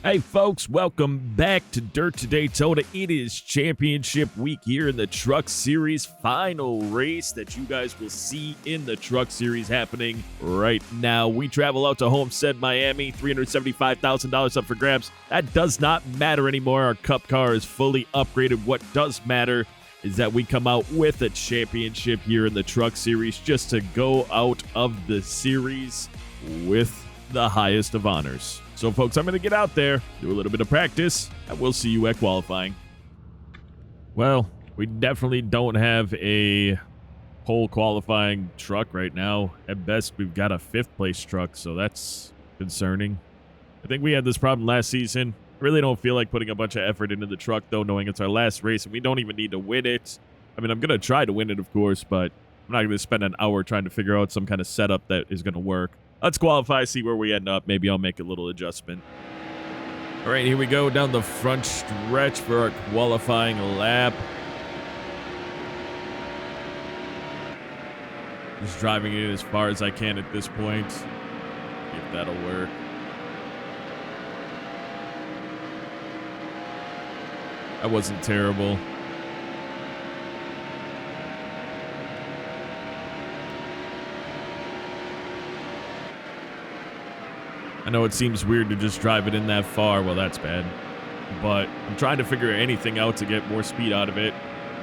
Hey folks, welcome back to Dirt to Daytona. It is championship week here in the Truck Series, final race that you guys will see in the Truck Series happening right now. We travel out to Homestead-Miami, $375,000 up for grabs. That does not matter anymore. Our Cup car is fully upgraded. What does matter is that we come out with a championship here in the Truck Series just to go out of the series with the highest of honors. So, folks, I'm going to get out there, do a little bit of practice, and we'll see you at qualifying. Well, we definitely don't have a pole qualifying truck right now. At best, we've got a fifth-place truck, so that's concerning. I think we had this problem last season. I really don't feel like putting a bunch of effort into the truck, though, knowing it's our last race, and we don't even need to win it. I mean, I'm going to try to win it, of course, but I'm not going to spend an hour trying to figure out some kind of setup that is going to work. Let's qualify, see where we end up. Maybe I'll make a little adjustment. All right, here we go down the front stretch for our qualifying lap. Just driving it as far as I can at this point. See if that'll work. That wasn't terrible. I know it seems weird to just drive it in that far. Well, that's bad. But I'm trying to figure anything out to get more speed out of it.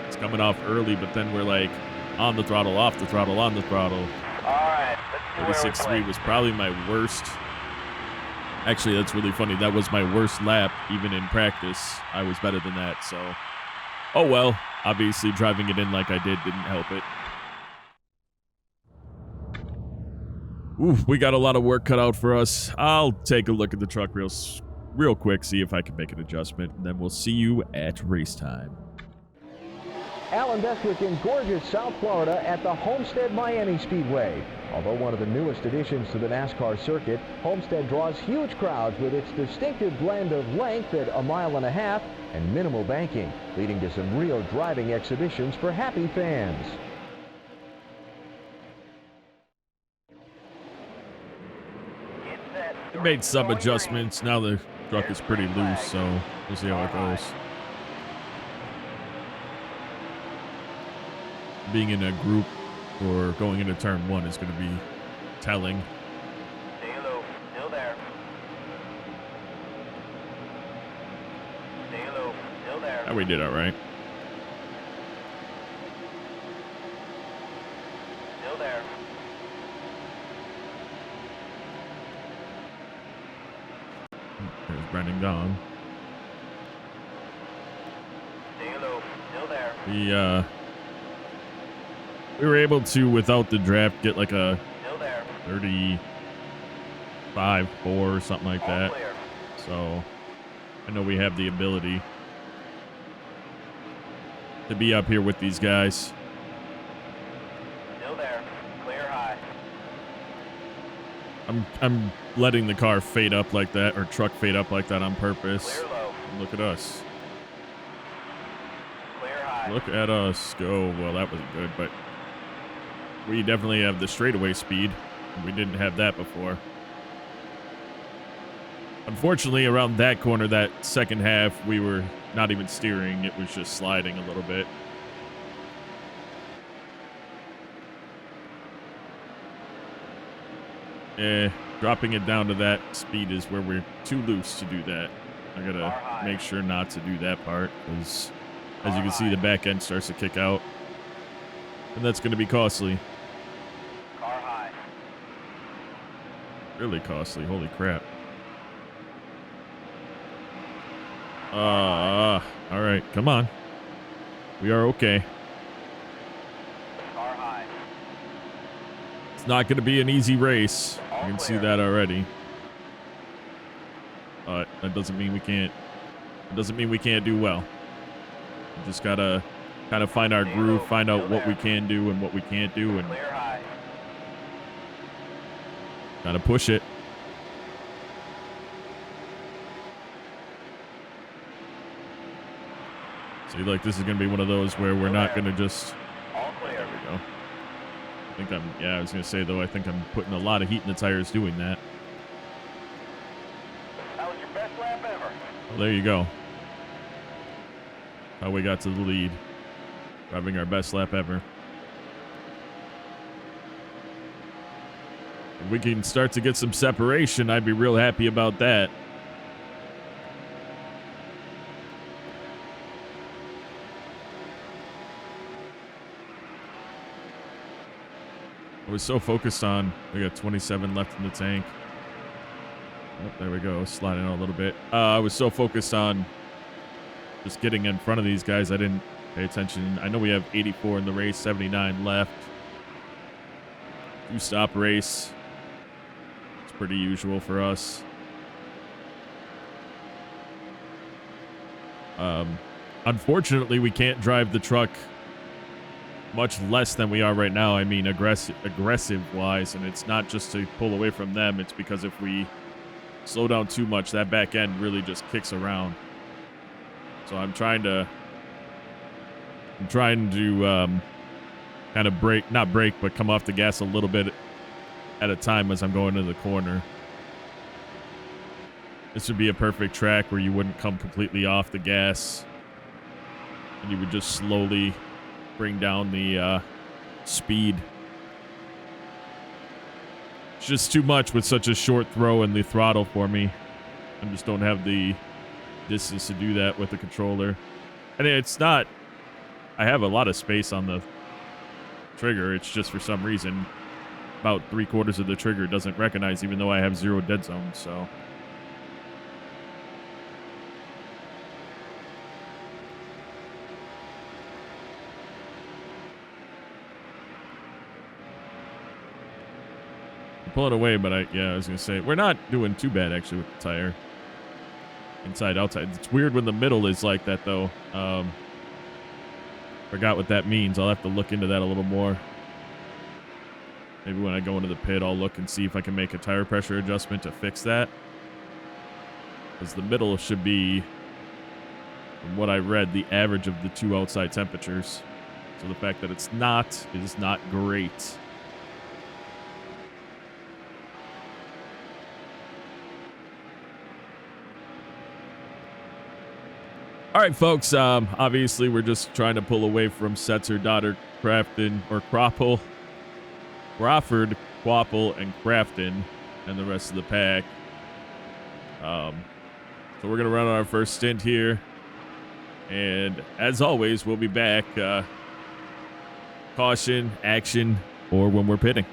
It's coming off early, but then we're like on the throttle, off the throttle, on the throttle. All right, let's 36.3 was probably my worst. Actually, that's really funny. That was my worst lap, even in practice. I was better than that, so. Oh well, obviously driving it in like I did didn't help it. Oof, we got a lot of work cut out for us. I'll take a look at the truck real quick, see if I can make an adjustment, and then we'll see you at race time. Alan Bestwick in gorgeous South Florida at the Homestead-Miami Speedway. Although one of the newest additions to the NASCAR circuit, Homestead draws huge crowds with its distinctive blend of length at 1.5 miles and minimal banking, leading to some real driving exhibitions for happy fans. We made some adjustments. Now the truck is pretty loose, so we'll see how it goes. Being in a group or going into turn one is going to be telling. Stay low, still there. Stay low, still there. Oh, we did all right. Still there. There's Brendan gone. Stay low, still there. We were able to, without the draft, get like a Still there. 35-4 or something like All that. clear. So I know we have the ability to be up here with these guys. Still there. Clear high. I'm letting the car fade up like that, or truck fade up like that on purpose. Clear low. Look at us. Clear high. Look at us go. Well, that wasn't good, but we definitely have the straightaway speed. We didn't have that before. Unfortunately, around that corner, that second half, we were not even steering. It was just sliding a little bit. Dropping it down to that speed is where we're too loose to do that. I gotta make sure not to do that part, because as you can see, the back end starts to kick out, and that's gonna be costly. Car high. Really costly. Holy crap. All right, come on. We are okay. Car high. It's not gonna be an easy race. You can see that already. But that doesn't mean we can't. It doesn't mean we can't do well. We just gotta kind of find our groove, find out what we can do and what we can't do, and Clear high. gotta push it. See, like, this is gonna be one of those where we're not gonna just. All clear. There we go. I think I was gonna say though, I think I'm putting a lot of heat in the tires doing that. That was your best lap ever. Well, there you go. How we got to the lead. Driving our best lap ever. If we can start to get some separation, I'd be real happy about that. I was so focused on, we got 27 left in the tank. Oh, there we go, sliding out a little bit. I was so focused on just getting in front of these guys, I didn't pay attention. I know we have 84 in the race, 79 left. 2-stop race. It's pretty usual for us. Unfortunately, we can't drive the truck much less than we are right now. I mean, aggressive wise, and it's not just to pull away from them. It's because if we slow down too much, that back end really just kicks around. So I'm trying to kind of not brake, but come off the gas a little bit at a time as I'm going into the corner. This would be a perfect track where you wouldn't come completely off the gas, and you would just slowly bring down the speed. It's just too much with such a short throw in the throttle for me. I just don't have the distance to do that with the controller. And it's not, I have a lot of space on the trigger. It's just for some reason about 3/4 of the trigger doesn't recognize, even though I have 0 dead zones. So pull it away, but I was gonna say we're not doing too bad actually with the tire. Inside, outside. It's weird when the middle is like that though. Forgot what that means. I'll have to look into that a little more. Maybe when I go into the pit, I'll look and see if I can make a tire pressure adjustment to fix that. Because the middle should be, from what I read, the average of the 2 outside temperatures. So the fact that it's not is not great. All right, folks. Obviously, we're just trying to pull away from Setzer, Doddard, Crafton, or Crawford, Quapple, and Crafton, and the rest of the pack. So we're gonna run our first stint here, and as always, we'll be back. Caution, action, or when we're pitting.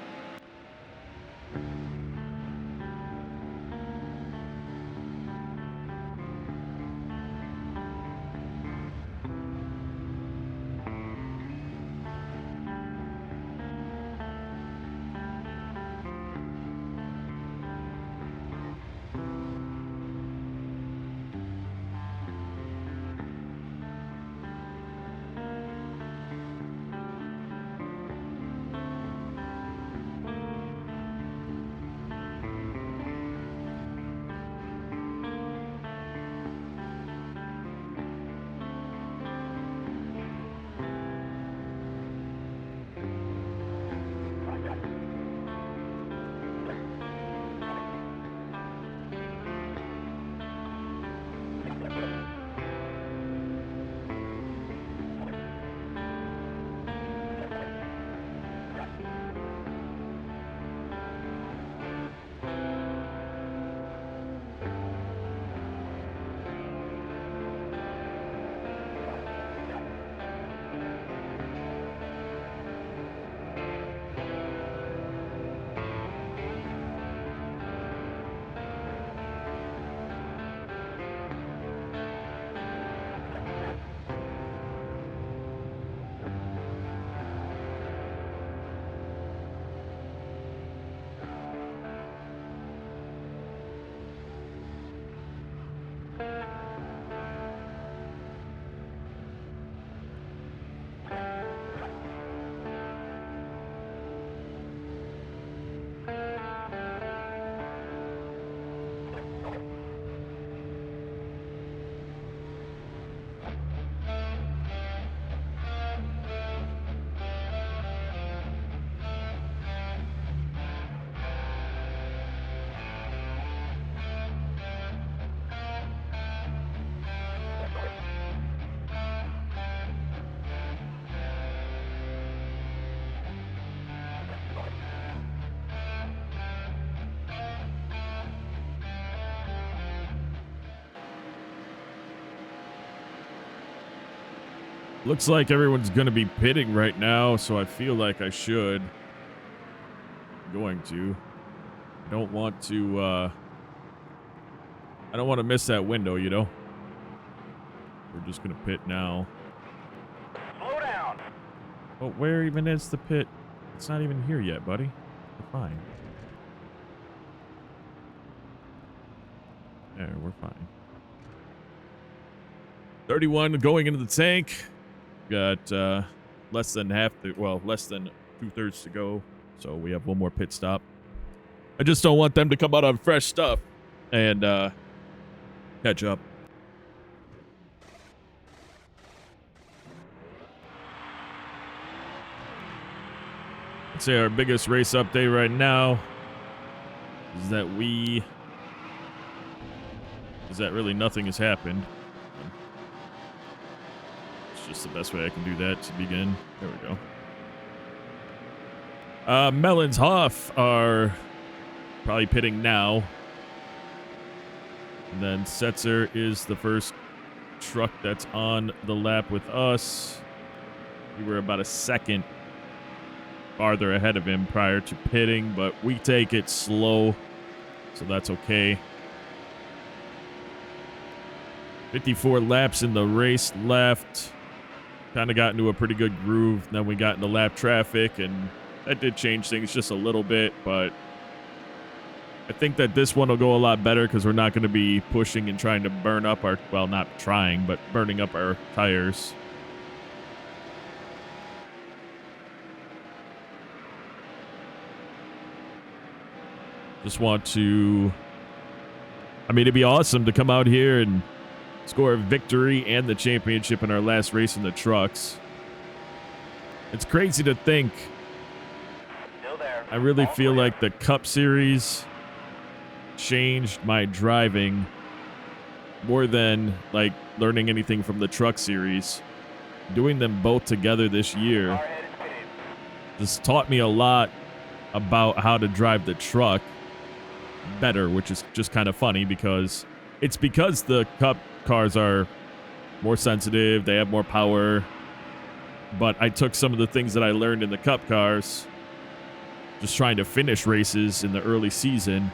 Looks like everyone's going to be pitting right now, so I feel like I should. I'm going to. I don't want to miss that window, you know. We're just going to pit now. Slow down. But where even is the pit? It's not even here yet, buddy. We're fine. There, we're fine. 31 going into the tank. Got less than less than 2/3 to go. So we have one more pit stop. I just don't want them to come out on fresh stuff and catch up. I'd say our biggest race update right now is that really nothing has happened. It's just the best way I can do that to begin. There we go. Mellons Hoff are probably pitting now. And then Setzer is the first truck that's on the lap with us. We were about a second farther ahead of him prior to pitting, but we take it slow, so that's okay. 54 laps in the race left. Kind of got into a pretty good groove. Then we got into lap traffic, and that did change things just a little bit, but I think that this one will go a lot better because we're not going to be pushing and trying to burn up our, well, not trying, but burning up our tires. Just want to, I mean, it'd be awesome to come out here and score a victory and the championship in our last race in the trucks. It's crazy to think. Still there. I really All feel clear. like the Cup Series changed my driving more than like learning anything from the Truck Series. Doing them both together this year Car head is pitted. just taught me a lot about how to drive the truck better, which is just kind of funny because the Cup cars are more sensitive, they have more power, but I took some of the things that I learned in the Cup cars just trying to finish races in the early season,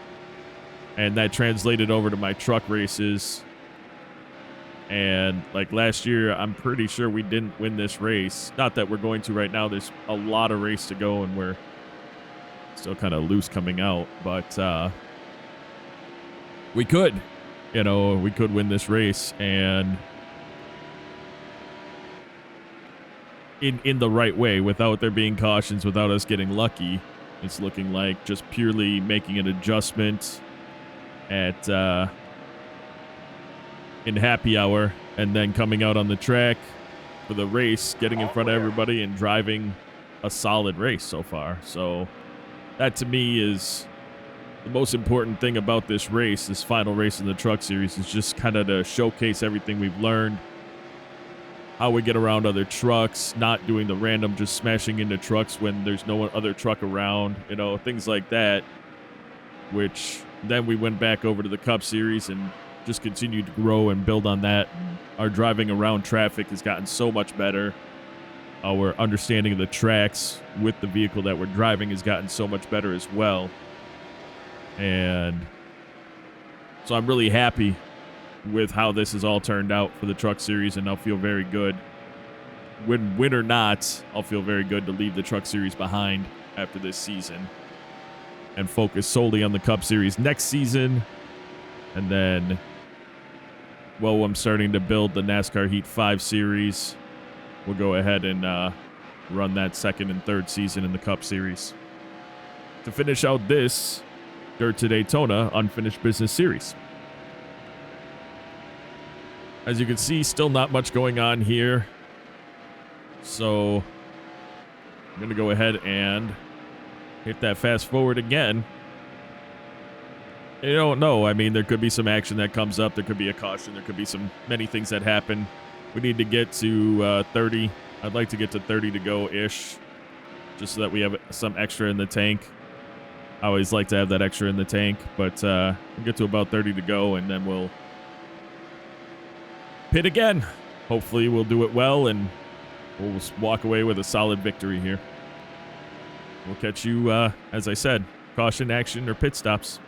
and that translated over to my truck races. And like last year, I'm pretty sure we didn't win this race. Not that we're going to right now. There's a lot of race to go, and we're still kind of loose coming out. But we could, we could win this race, and in the right way, without there being cautions, without us getting lucky. It's looking like just purely making an adjustment at in happy hour, and then coming out on the track for the race, getting in front of everybody and driving a solid race so far. So that to me is the most important thing about this race, this final race in the Truck Series, is just kind of to showcase everything we've learned, how we get around other trucks, not doing the random just smashing into trucks when there's no other truck around, things like that, which then we went back over to the Cup Series and just continued to grow and build on that. Our driving around traffic has gotten so much better. Our understanding of the tracks with the vehicle that we're driving has gotten so much better as well. And so I'm really happy with how this has all turned out for the Truck Series, and I'll feel very good. Win or not, I'll feel very good to leave the Truck Series behind after this season and focus solely on the Cup Series next season. And then, well, I'm starting to build the NASCAR Heat 5 Series. We'll go ahead and run that second and third season in the Cup Series to finish out this Dirt to Daytona Unfinished Business Series. As you can see, still not much going on here. So I'm going to go ahead and hit that fast forward again. You don't know. I mean, there could be some action that comes up. There could be a caution. There could be many things that happen. We need to get to 30. I'd like to get to 30 to go-ish, just so that we have some extra in the tank. I always like to have that extra in the tank, but we'll get to about 30 to go, and then we'll pit again. Hopefully we'll do it well and we'll walk away with a solid victory here. We'll catch you, as I said, caution, action, or pit stops.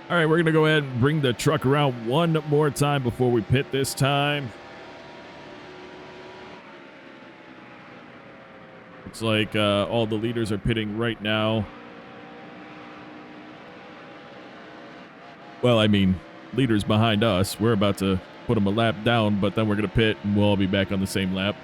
All right, we're going to go ahead and bring the truck around one more time before we pit this time. Looks like all the leaders are pitting right now. Well, I mean, leaders behind us. We're about to put them a lap down, but then we're going to pit and we'll all be back on the same lap.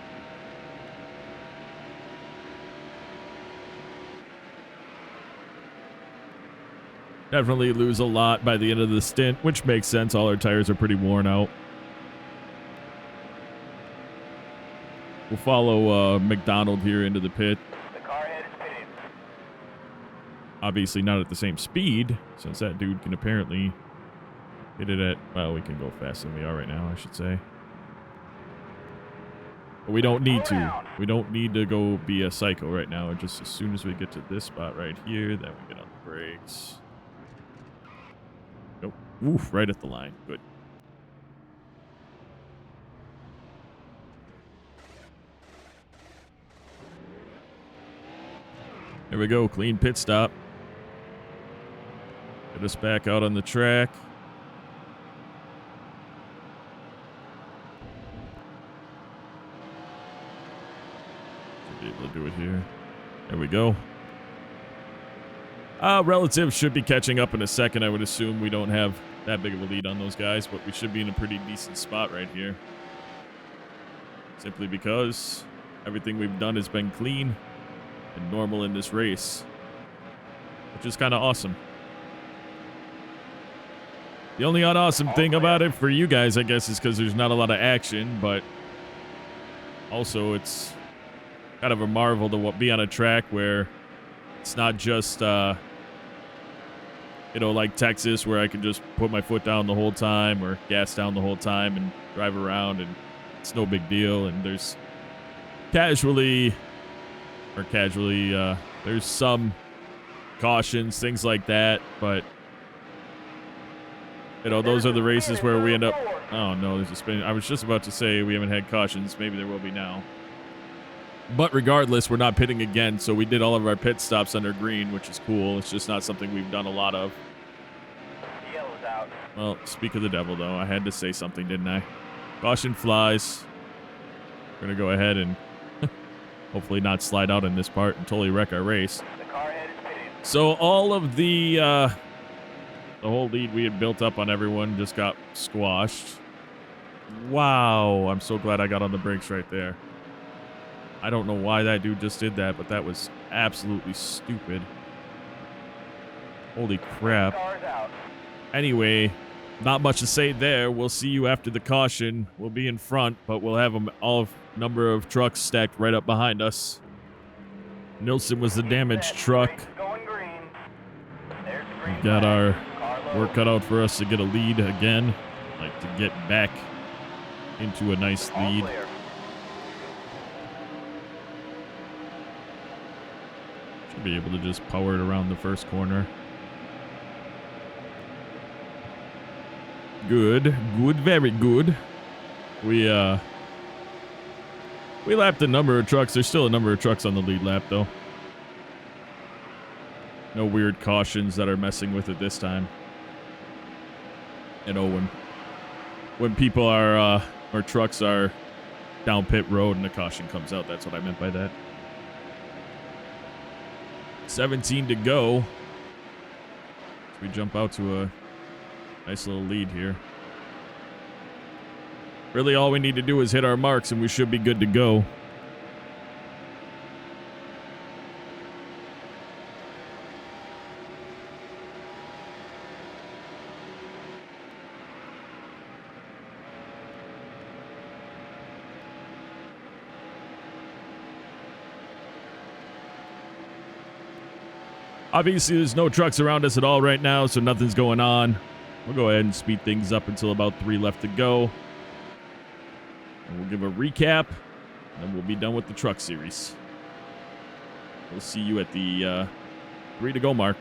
Definitely lose a lot by the end of the stint, which makes sense. All our tires are pretty worn out. We'll follow McDonald here into the pit. The car head is pitted. Obviously not at the same speed, since that dude can apparently hit it at... Well, we can go faster than we are right now, I should say. But we don't need to. We don't need to go be a psycho right now. Just as soon as we get to this spot right here, then we get on the brakes. Nope. Oof, right at the line. Good. There we go. Clean pit stop. Get us back out on the track. Should be able to do it here. There we go. Relatives should be catching up in a second. I would assume we don't have that big of a lead on those guys, but we should be in a pretty decent spot right here. Simply because everything we've done has been clean and normal in this race, which is kind of awesome. The only unawesome thing about it for you guys, I guess, is because there's not a lot of action, but also it's kind of a marvel to be on a track where it's not just, you know, like Texas, where I can just put my foot down the whole time or gas down the whole time and drive around, and it's no big deal. And there's casually, there's some cautions, things like that, but You know, those are the races where we end up... Oh, no, there's a spin. I was just about to say we haven't had cautions. Maybe there will be now. But regardless, we're not pitting again, so we did all of our pit stops under green, which is cool. It's just not something we've done a lot of. Yellow's out. Well, speak of the devil, though. I had to say something, didn't I? Caution flies. We're going to go ahead and hopefully not slide out in this part and totally wreck our race. The car head is pitted. So all of the whole lead we had built up on everyone just got squashed. Wow. I'm so glad I got on the brakes right there. I don't know why that dude just did that, but that was absolutely stupid. Holy crap. Car's out. Anyway, not much to say there. We'll see you after the caution. We'll be in front, but we'll have all number of trucks stacked right up behind us. Nilsson was the damaged truck. Going green. There's the green We've got flag. our Car low. work cut out for us to get a lead again. Like to get back into a nice All lead. clear. Should be able to just power it around the first corner. Good, very good. We lapped a number of trucks. There's still a number of trucks on the lead lap though. No weird cautions that are messing with it this time. And when people are or trucks are down pit road and the caution comes out, that's what I meant by that. 17 to go. So we jump out to a nice little lead here. Really all we need to do is hit our marks and we should be good to go. Obviously, there's no trucks around us at all right now, so nothing's going on. We'll go ahead and speed things up until about 3 left to go. And we'll give a recap, and then we'll be done with the truck series. We'll see you at the 3 to go mark.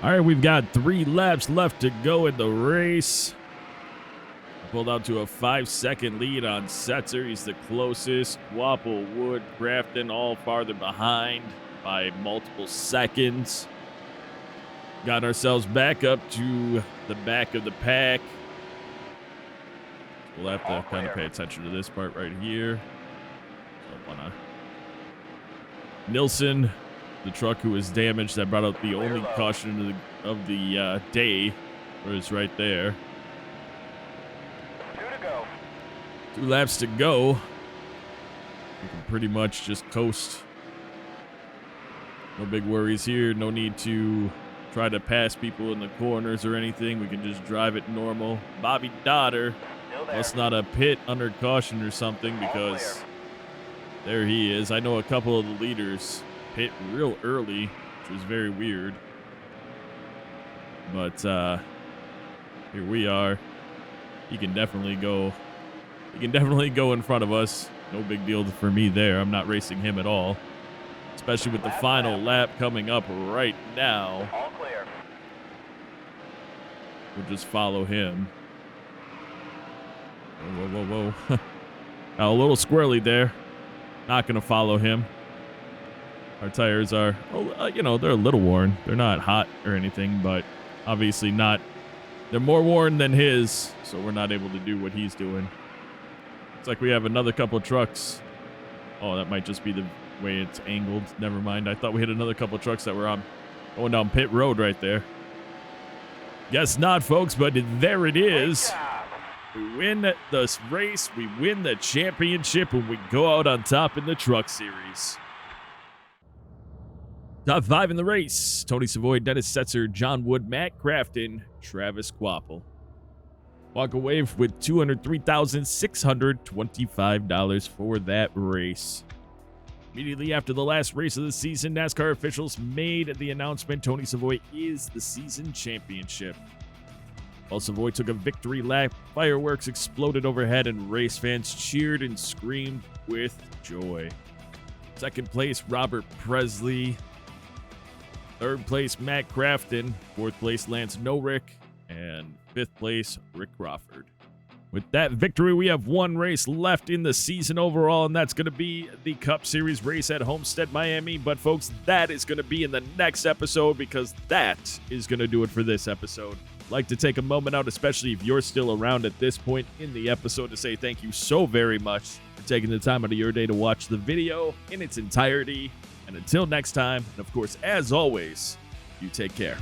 All right, we've got 3 laps left to go in the race. Pulled out to a 5-second lead on Setzer. He's the closest. Wapple, Wood, Grafton all farther behind by multiple seconds. Got ourselves back up to the back of the pack. We'll have to kind of pay attention to this part right here. Don't wanna... Nilsson, the truck who was damaged, that brought out the only caution of the day, was right there. 2 to go. 2 laps to go. We can pretty much just coast. No big worries here. No need to try to pass people in the corners or anything. We can just drive it normal. Bobby Dotter, Still there. that's not a pit under caution or something, because there he is. I know a couple of the leaders hit real early, which was very weird. But here we are. He can definitely go. He can definitely go in front of us. No big deal for me there. I'm not racing him at all. Especially with the final lap coming up right now. All clear. We'll just follow him. Whoa, whoa, whoa, whoa. Now, a little squirrely there. Not going to follow him. Our tires are, you know, they're a little worn. They're not hot or anything, but obviously not. They're more worn than his, so we're not able to do what he's doing. It's like we have another couple of trucks. Oh, that might just be the way it's angled. Never mind. I thought we had another couple of trucks that were going down pit road right there. Guess not, folks, but there it is. We win this race. We win the championship, and we go out on top in the Truck Series. Top 5 in the race: Tony Savoy, Dennis Setzer, John Wood, Matt Crafton, Travis Quapple. Walk away with $203,625 for that race. Immediately after the last race of the season, NASCAR officials made the announcement Tony Savoy is the season championship. While Savoy took a victory lap, fireworks exploded overhead and race fans cheered and screamed with joy. Second place, Robert Presley. Third place, Matt Crafton. Fourth place, Lance Norick. And fifth place, Rick Crawford. With that victory, we have one race left in the season overall, and that's going to be the Cup Series race at Homestead-Miami. But, folks, that is going to be in the next episode, because that is going to do it for this episode. I'd like to take a moment out, especially if you're still around at this point in the episode, to say thank you so very much for taking the time out of your day to watch the video in its entirety. And until next time, and of course, as always, you take care.